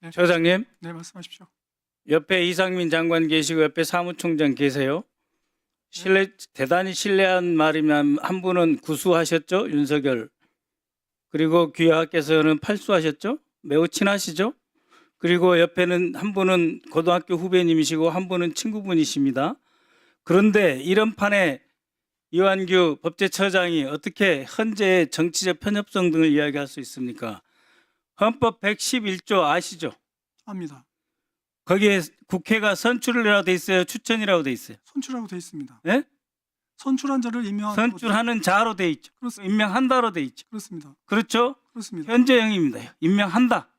네. 처장님, 네, 말씀하십시오. 옆에 이상민 장관 계시고 옆에 사무총장 계세요. 대단히 신뢰한 말이면 한 분은 구수하셨죠, 윤석열. 그리고 귀하께서는 팔수하셨죠. 매우 친하시죠. 그리고 옆에는 한 분은 고등학교 후배님이시고 한 분은 친구분이십니다. 그런데 이런 판에 이완규 법제처장이 어떻게 헌재의 정치적 편협성 등을 이야기할 수 있습니까? 헌법 111조 아시죠? 압니다. 거기에 국회가 선출이라고 돼 있어요? 추천이라고 돼 있어요? 선출하고 돼 있습니다. 예? 선출한 자를 임명하고 선출하는 자로 돼 있죠. 그렇습니다. 임명한다로 돼 있죠. 그렇습니다. 그렇죠? 그렇습니다. 현재형입니다. 임명한다.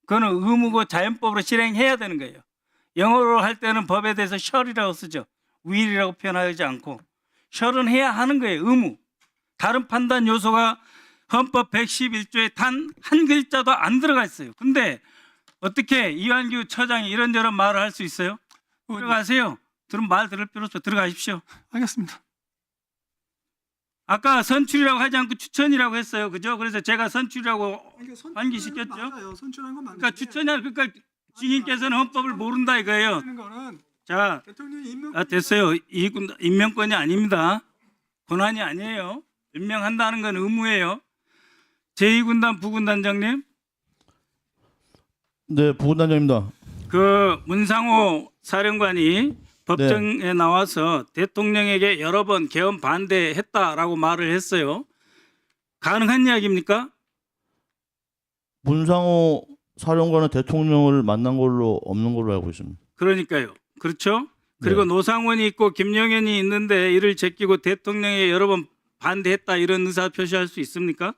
그거는 의무고 자연법으로 실행해야 되는 거예요. 영어로 할 때는 법에 대해서 shall이라고 쓰죠. will이라고 표현하지 않고 shall은 해야 하는 거예요. 의무. 다른 판단 요소가 헌법 111조에 단 한 글자도 안 들어가 있어요. 근데 어떻게 이완규 처장이 이런저런 말을 할 수 있어요? 들어가세요. 말 들을 필요 없어. 들어가십시오. 알겠습니다. 아까 선출이라고 하지 않고 추천이라고 했어요. 그죠? 그래서 제가 선출이라고 환기시켰죠? 맞아요. 선출한 건 맞는데. 그러니까 추천이야. 그러니까 증인께서는 헌법을 모른다 이거예요. 하는 거는 자, 대통령이 임명. 됐어요. 임명권이 아닙니다. 권한이 아니에요. 임명한다는 건 의무예요. 제2군단 부군단장님, 네, 부군단장입니다. 그 문상호 사령관이 법정에 나와서 대통령에게 여러 번 계엄 반대했다라고 말을 했어요. 가능한 이야기입니까? 문상호 사령관은 대통령을 만난 걸로 없는 걸로 알고 있습니다. 그러니까요. 그렇죠? 그리고 네. 노상원이 있고 김영현이 있는데 이를 제끼고 대통령에 여러 번 반대했다 이런 의사 표시할 수 있습니까?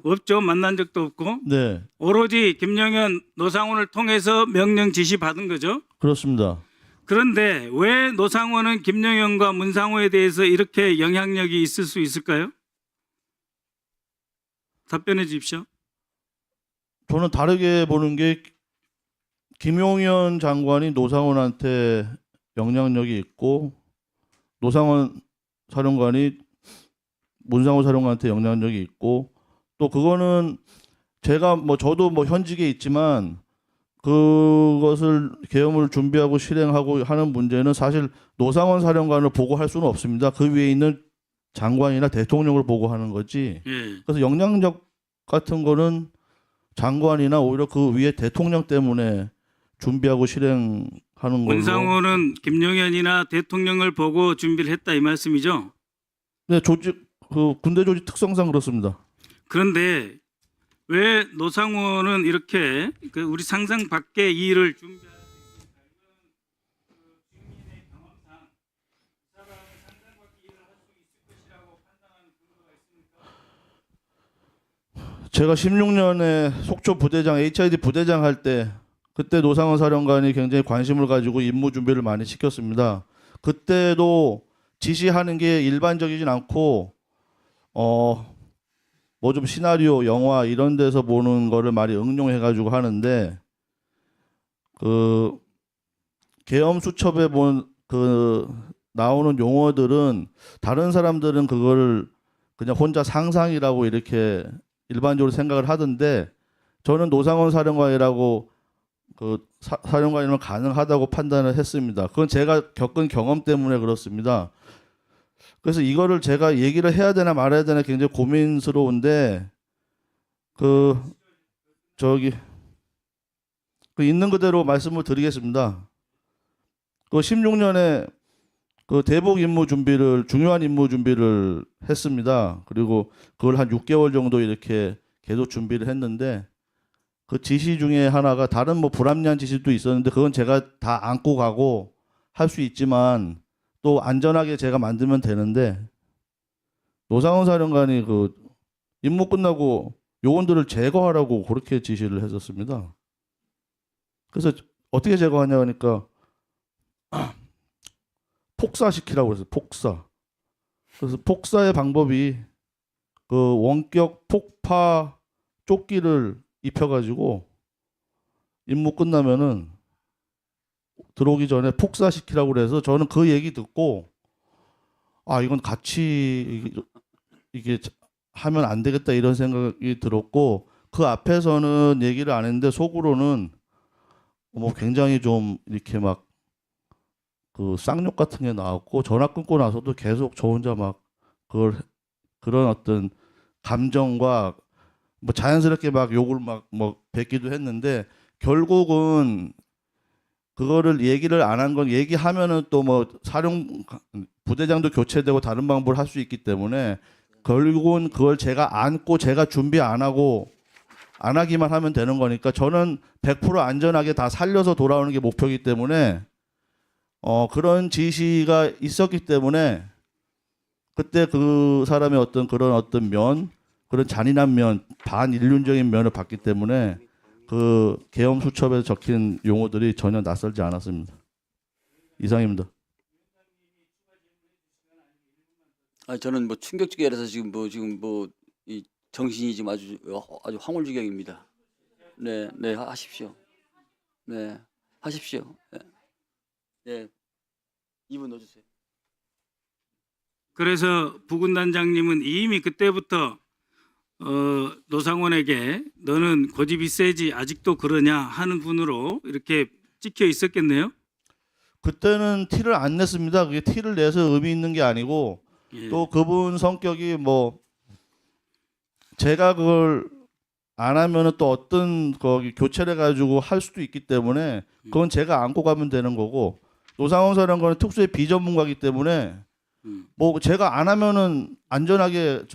없죠. 만난 적도 없고. 네, 오로지 김영현, 노상원을 통해서 명령 지시 받은 거죠. 그렇습니다. 그런데 왜 노상원은 김영현과 문상호에 대해서 이렇게 영향력이 있을 수 있을까요? 답변해 주십시오. 저는 다르게 보는 게 김용현 장관이 노상원한테 영향력이 있고 노상원 사령관이 문상호 사령관한테 영향력이 있고 또 그거는 제가 저도 현직에 있지만 그것을 계엄을 준비하고 실행하고 하는 문제는 사실 노상원 사령관을 보고 할 수는 없습니다. 그 위에 있는 장관이나 대통령을 보고 하는 거지. 예. 그래서 영향력 같은 거는 장관이나 오히려 그 위에 대통령 때문에 준비하고 실행하는 걸로. 문상호는 김영현이나 대통령을 보고 준비를 했다 이 말씀이죠. 네, 군대 조직 특성상 그렇습니다. 그런데 왜 노상호는 이렇게 우리 상상 밖의 일을 준비할 수 있을까? 이건 국민의 경험상 이 사람은 상상 밖의 일을 할 수 있을 것이라고 판단하는 근거가 있습니까? 제가 16년에 속초 부대장 HID 부대장 할 때 그때 노상원 사령관이 굉장히 관심을 가지고 임무 준비를 많이 시켰습니다. 그때도 지시하는 게 일반적이진 않고 좀 시나리오, 영화 이런 데서 보는 거를 많이 응용해 가지고 하는데 그 계엄 수첩에 나오는 용어들은 다른 사람들은 그거를 그냥 혼자 상상이라고 이렇게 일반적으로 생각을 하던데 저는 노상원 사령관이라고 사령관이면 가능하다고 판단을 했습니다. 그건 제가 겪은 경험 때문에 그렇습니다. 그래서 이거를 제가 얘기를 해야 되나 말아야 되나 굉장히 고민스러운데 있는 그대로 말씀을 드리겠습니다. 16년에 대북 임무 준비를 중요한 임무 준비를 했습니다. 그리고 그걸 한 6개월 정도 이렇게 계속 준비를 했는데 그 지시 중에 하나가 다른 불합리한 지시도 있었는데 그건 제가 다 안고 가고 할 수 있지만 또 안전하게 제가 만들면 되는데 노상원 사령관이 임무 끝나고 요원들을 제거하라고 그렇게 지시를 했었습니다. 그래서 어떻게 제거하냐 하니까 폭사시키라고 그랬어요. 폭사. 그래서 폭사의 방법이 원격 폭파 조끼를 입혀가지고 임무 끝나면은 들어오기 전에 폭사시키라고 그래서 저는 그 얘기 듣고 이건 같이 이게 하면 안 되겠다 이런 생각이 들었고 그 앞에서는 얘기를 안 했는데 속으로는 뭐 굉장히 좀 이렇게 막 그 쌍욕 같은 게 나왔고 전화 끊고 나서도 계속 저 혼자 막 그런 어떤 감정과 뭐 자연스럽게 막 욕을 막 뭐 뱉기도 했는데 결국은 그거를 얘기를 안 한 건 얘기하면은 또 뭐 사령 부대장도 교체되고 다른 방법을 할 수 있기 때문에 결국은 그걸 제가 안고 제가 준비 안 하고 안 하기만 하면 되는 거니까 저는 100% 안전하게 다 살려서 돌아오는 게 목표이기 때문에 그런 지시가 있었기 때문에 그때 그 사람의 어떤 그런 어떤 그런 잔인한 반인륜적인 면을 봤기 때문에 그 계엄 수첩에 적힌 용어들이 전혀 낯설지 않았습니다. 이상입니다. 아, 저는 뭐 충격적이라서 지금 이 정신이 지금 아주 황홀지경입니다. 네, 네, 하십시오. 네, 하십시오. 네, 네. 2분 넣어주세요. 그래서 부군단장님은 이미 그때부터 노상원에게 너는 고집이 세지 아직도 그러냐 하는 분으로 이렇게 찍혀 있었겠네요. 그때는 티를 안 냈습니다. 그게 티를 내서 의미 있는 게 아니고 예. 또 그분 성격이 뭐 제가 그걸 안 하면은 또 어떤 거기 교체를 해가지고 할 수도 있기 때문에 그건 제가 안고 가면 되는 거고 노상원 사령관은 특수의 비전문가이기 때문에 뭐 제가 안 하면은 안전하게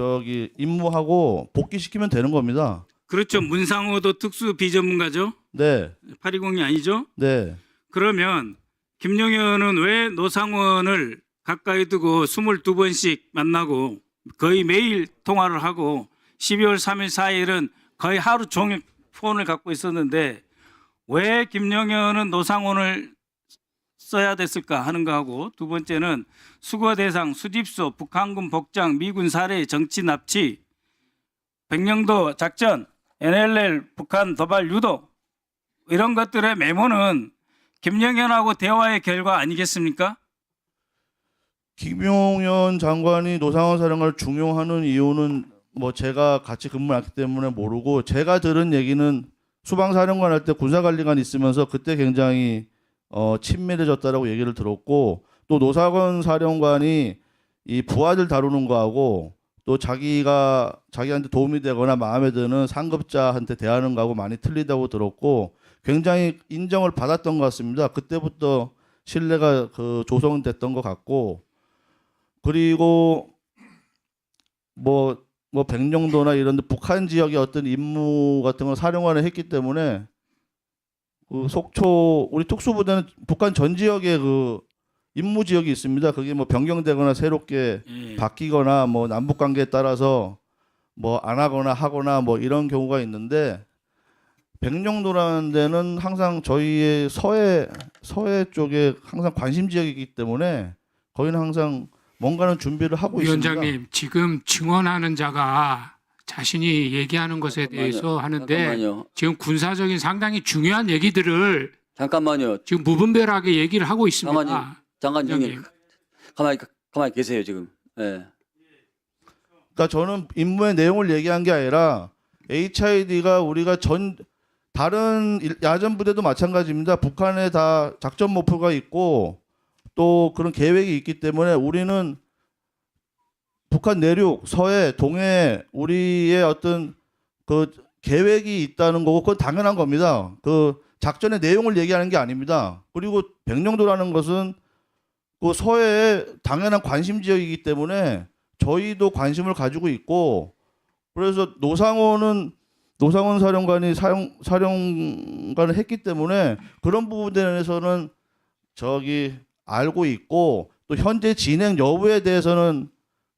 임무하고 복귀시키면 되는 겁니다. 그렇죠. 문상호도 특수 비전문가죠. 네, 820이 아니죠. 네. 그러면 김용현은 왜 노상원을 가까이 두고 22번씩 만나고 거의 매일 통화를 하고 12월 3일 4일은 거의 하루 종일 폰을 갖고 있었는데 왜 김용현은 노상원을 써야 됐을까 하는 거하고 두 번째는 수거 대상, 수집소, 북한군 복장, 미군 사례, 정치 납치, 백령도 작전, NLL, 북한 도발 유도 이런 것들의 메모는 김영현하고 대화의 결과 아니겠습니까? 김용현 장관이 노상원 사령관을 중용하는 이유는 뭐 제가 같이 근무했기 때문에 모르고 제가 들은 얘기는 수방사령관 할 때 군사관리관 있으면서 그때 굉장히 친밀해졌다라고 얘기를 들었고 또 노상원 사령관이 이 부하들 다루는 거하고 또 자기한테 도움이 되거나 마음에 드는 상급자한테 대하는 거하고 많이 틀리다고 들었고 굉장히 인정을 받았던 것 같습니다. 그때부터 신뢰가 조성됐던 것 같고 그리고 뭐 백령도나 이런 데 북한 지역의 어떤 임무 같은 걸 사령관을 했기 때문에 그 속초 우리 특수부대는 북한 전 지역에 그 임무 지역이 있습니다. 그게 뭐 변경되거나 새롭게 바뀌거나 뭐 남북 관계에 따라서 뭐 안 하거나 하거나 뭐 이런 경우가 있는데 백령도라는 데는 항상 저희의 서해 쪽에 항상 관심 지역이기 때문에 거기는 항상 뭔가는 준비를 하고 있습니다. 위원장님, 지금 증언하는 자가 자신이 얘기하는 것에 대해서 하는데 잠깐만요. 지금 군사적인 상당히 중요한 얘기들을 잠깐만요. 지금 무분별하게 얘기를 하고 있습니다. 장관님, 위원장님. 가만히 계세요 지금. 예. 그러니까 저는 임무의 내용을 얘기한 게 아니라 HID가 우리가 다른 야전 부대도 마찬가지입니다. 북한에 다 작전 목표가 있고 또 그런 계획이 있기 때문에 우리는 북한 내륙, 서해, 동해 우리의 어떤 그 계획이 있다는 거고 그건 당연한 겁니다. 그 작전의 내용을 얘기하는 게 아닙니다. 그리고 백령도라는 것은 그 서해의 당연한 관심 지역이기 때문에 저희도 관심을 가지고 있고 그래서 노상원 사령관이 사령관을 했기 때문에 그런 부분에 대해서는 알고 있고 또 현재 진행 여부에 대해서는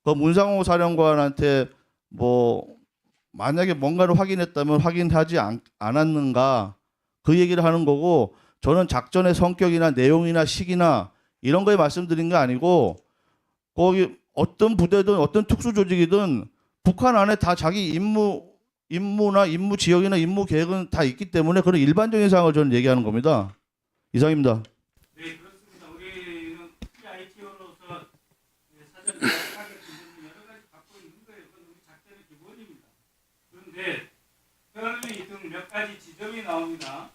그 문상호 사령관한테 뭐 만약에 뭔가를 확인했다면 확인하지 않았는가 그 얘기를 하는 거고 저는 작전의 성격이나 내용이나 시기나 이런 거에 말씀드린 게 아니고 거기 어떤 부대든 어떤 특수 조직이든 북한 안에 다 자기 임무나 임무 지역이나 임무 계획은 다 있기 때문에 그런 일반적인 사항을 저는 얘기하는 겁니다. 이상입니다. 네, 그렇습니다. 우리는 PITO로서 사전 타겟 여러 가지 갖고 있는 거예요. 그건 우리 작전의 기본입니다. 그런데 몇 가지 지점이 나옵니다.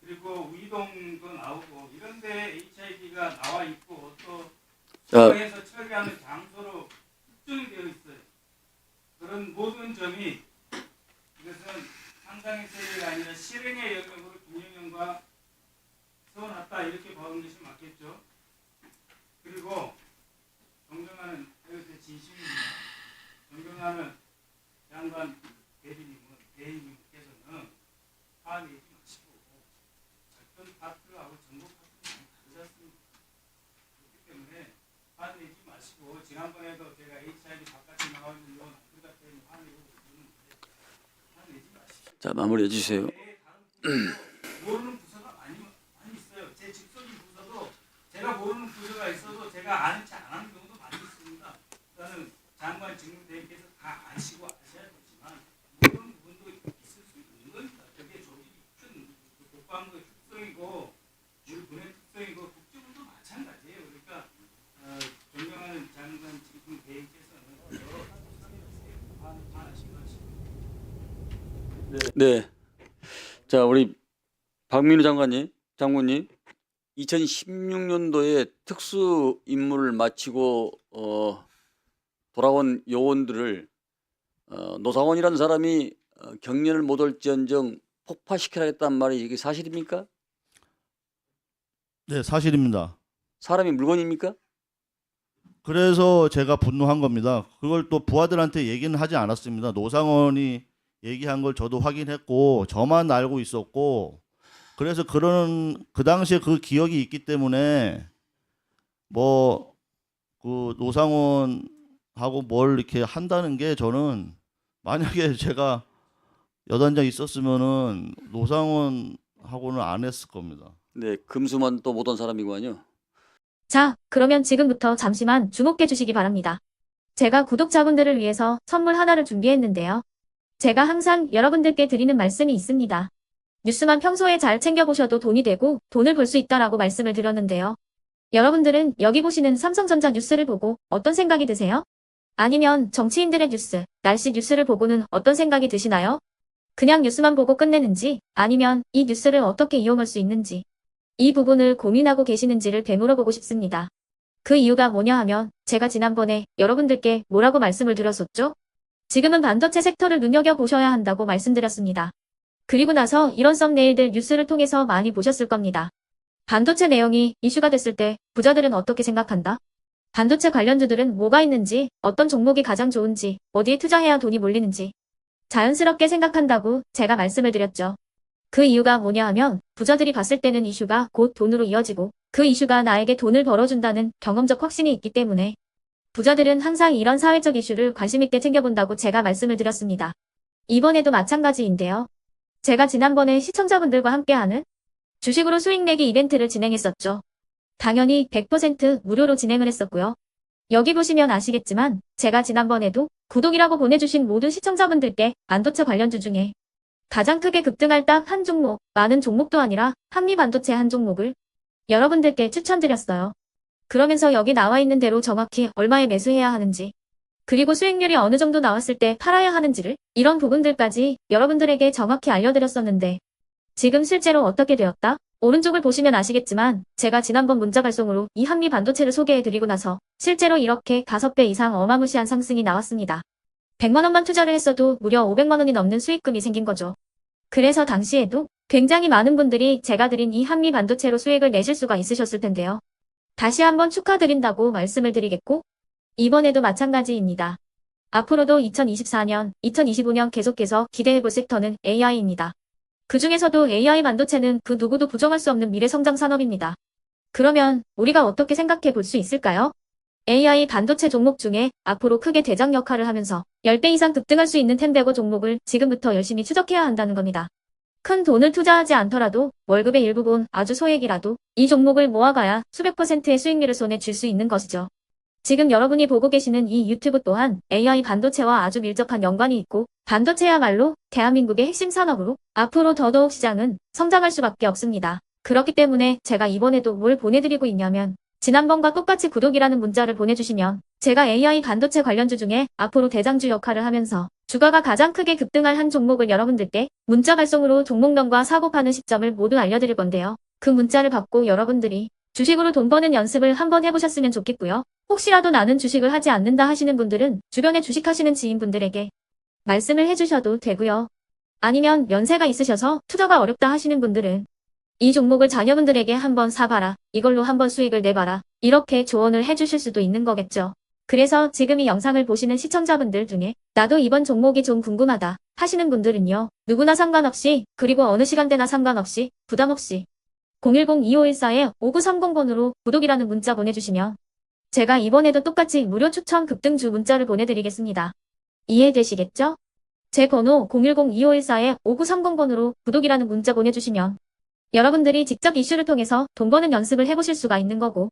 그리고 위동도 나오고 이런데 HID가 나와 있고 또 자, 해서 처리하는 장소로 특정이 되어 있어요. 그런 모든 점이 이것은 상상의 세계가 아니라 실행의 영역으로 김영현과 세워놨다 이렇게 보는 것이 맞겠죠. 그리고 존경하는 이것의 진심입니다. 존경하는 장관 대리님께서는 화내지 마시고 작전 파트하고 정보 파트는 다르지 않습니다. 그렇기 때문에 화내지 마시고 지난번에도 제가 HID 바깥에 나와 있는 요 남들 같은 화내고 그러는데 화내지 마시고 자 마무리해 주세요. 모르는 부서가 많이 있어요. 제 직속인 부서도 제가 모르는 부서가 있어도 제가 아는 체 안 하는 경우도 많이 있습니다. 그거는 장관 직무대행께서 다 아시고 아셔야 되지만 모르는 부분도 있을 수 있는 겁니다. 그게 조직이 큰 국방부의 특성이고 군의 특성이고 국제부도 마찬가지예요. 그러니까 존경하는 장관 직무대행께서는 여러 가지 화나신 것입니다. 네. 자 우리 박민우 장군님 2016년도에 특수 임무를 마치고 돌아온 요원들을 노상원이라는 사람이 경련을 못 올지언정 폭파시키라겠다는 말이 이게 사실입니까? 네, 사실입니다. 사람이 물건입니까? 그래서 제가 분노한 겁니다. 그걸 또 부하들한테 얘기는 하지 않았습니다. 노상원이 얘기한 걸 저도 확인했고 저만 알고 있었고 그래서 그 당시에 그 기억이 있기 때문에 뭐 그 노상원하고 뭘 이렇게 한다는 게 저는 만약에 제가 여단장 있었으면은 노상원하고는 안 했을 겁니다. 네, 금수만 또 못 온 사람이구만요. 자, 그러면 지금부터 잠시만 주목해 주시기 바랍니다. 제가 구독자분들을 위해서 선물 하나를 준비했는데요. 제가 항상 여러분들께 드리는 말씀이 있습니다. 뉴스만 평소에 잘 챙겨보셔도 돈이 되고 돈을 벌 수 있다라고 말씀을 드렸는데요. 여러분들은 여기 보시는 삼성전자 뉴스를 보고 어떤 생각이 드세요? 아니면 정치인들의 뉴스, 날씨 뉴스를 보고는 어떤 생각이 드시나요? 그냥 뉴스만 보고 끝내는지 아니면 이 뉴스를 어떻게 이용할 수 있는지 이 부분을 고민하고 계시는지를 되물어보고 싶습니다. 그 이유가 뭐냐 하면 제가 지난번에 여러분들께 뭐라고 말씀을 드렸었죠? 지금은 반도체 섹터를 눈여겨보셔야 한다고 말씀드렸습니다. 그리고 나서 이런 썸네일들 뉴스를 통해서 많이 보셨을 겁니다. 반도체 내용이 이슈가 됐을 때 부자들은 어떻게 생각한다? 반도체 관련주들은 뭐가 있는지, 어떤 종목이 가장 좋은지, 어디에 투자해야 돈이 몰리는지 자연스럽게 생각한다고 제가 말씀을 드렸죠. 그 이유가 뭐냐 하면 부자들이 봤을 때는 이슈가 곧 돈으로 이어지고 그 이슈가 나에게 돈을 벌어준다는 경험적 확신이 있기 때문에 부자들은 항상 이런 사회적 이슈를 관심 있게 챙겨본다고 제가 말씀을 드렸습니다. 이번에도 마찬가지인데요. 제가 지난번에 시청자분들과 함께하는 주식으로 수익 내기 이벤트를 진행했었죠. 당연히 100% 무료로 진행을 했었고요. 여기 보시면 아시겠지만 제가 지난번에도 구독이라고 보내주신 모든 시청자분들께 반도체 관련주 중에 가장 크게 급등할 딱 한 종목, 많은 종목도 아니라 한미반도체 한 종목을 여러분들께 추천드렸어요. 그러면서 여기 나와 있는 대로 정확히 얼마에 매수해야 하는지 그리고 수익률이 어느 정도 나왔을 때 팔아야 하는지를 이런 부분들까지 여러분들에게 정확히 알려드렸었는데 지금 실제로 어떻게 되었다? 오른쪽을 보시면 아시겠지만 제가 지난번 문자 발송으로 이 한미 반도체를 소개해드리고 나서 실제로 이렇게 5배 이상 어마무시한 상승이 나왔습니다. 100만 원만 투자를 했어도 무려 500만 원이 넘는 수익금이 생긴 거죠. 그래서 당시에도 굉장히 많은 분들이 제가 드린 이 한미 반도체로 수익을 내실 수가 있으셨을 텐데요. 다시 한번 축하드린다고 말씀을 드리겠고 이번에도 마찬가지입니다. 앞으로도 2024년, 2025년 계속해서 기대해볼 섹터는 AI입니다. 그 중에서도 AI 반도체는 그 누구도 부정할 수 없는 미래성장 산업입니다. 그러면 우리가 어떻게 생각해 볼 수 있을까요? AI 반도체 종목 중에 앞으로 크게 대장 역할을 하면서 10배 이상 급등할 수 있는 템베고 종목을 지금부터 열심히 추적해야 한다는 겁니다. 큰 돈을 투자하지 않더라도 월급의 일부분 아주 소액이라도 이 종목을 모아가야 수백 %의 수익률을 손에 쥘 수 있는 것이죠. 지금 여러분이 보고 계시는 이 유튜브 또한 AI 반도체와 아주 밀접한 연관이 있고 반도체야말로 대한민국의 핵심 산업으로 앞으로 더더욱 시장은 성장할 수밖에 없습니다. 그렇기 때문에 제가 이번에도 뭘 보내드리고 있냐면 지난번과 똑같이 구독이라는 문자를 보내주시면 제가 AI 반도체 관련주 중에 앞으로 대장주 역할을 하면서 주가가 가장 크게 급등할 한 종목을 여러분들께 문자 발송으로 종목명과 사고 파는 시점을 모두 알려드릴 건데요. 그 문자를 받고 여러분들이 주식으로 돈 버는 연습을 한번 해보셨으면 좋겠고요. 혹시라도 나는 주식을 하지 않는다 하시는 분들은 주변에 주식하시는 지인분들에게 말씀을 해주셔도 되고요. 아니면 연세가 있으셔서 투자가 어렵다 하시는 분들은 이 종목을 자녀분들에게 한번 사봐라. 이걸로 한번 수익을 내봐라. 이렇게 조언을 해주실 수도 있는 거겠죠. 그래서 지금 이 영상을 보시는 시청자분들 중에 나도 이번 종목이 좀 궁금하다 하시는 분들은요. 누구나 상관없이 그리고 어느 시간대나 상관없이 부담 없이 010-2514-5930번으로 구독이라는 문자 보내주시면 제가 이번에도 똑같이 무료 추천 급등주 문자를 보내드리겠습니다. 이해되시겠죠? 제 번호 010-2514-5930번으로 구독이라는 문자 보내주시면 여러분들이 직접 이슈를 통해서 돈 버는 연습을 해보실 수가 있는 거고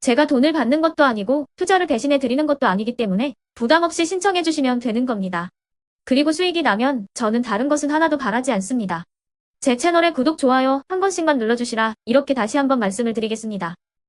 제가 돈을 받는 것도 아니고 투자를 대신해 드리는 것도 아니기 때문에 부담 없이 신청해 주시면 되는 겁니다. 그리고 수익이 나면 저는 다른 것은 하나도 바라지 않습니다. 제 채널에 구독, 좋아요 한 번씩만 눌러주시라 이렇게 다시 한번 말씀을 드리겠습니다.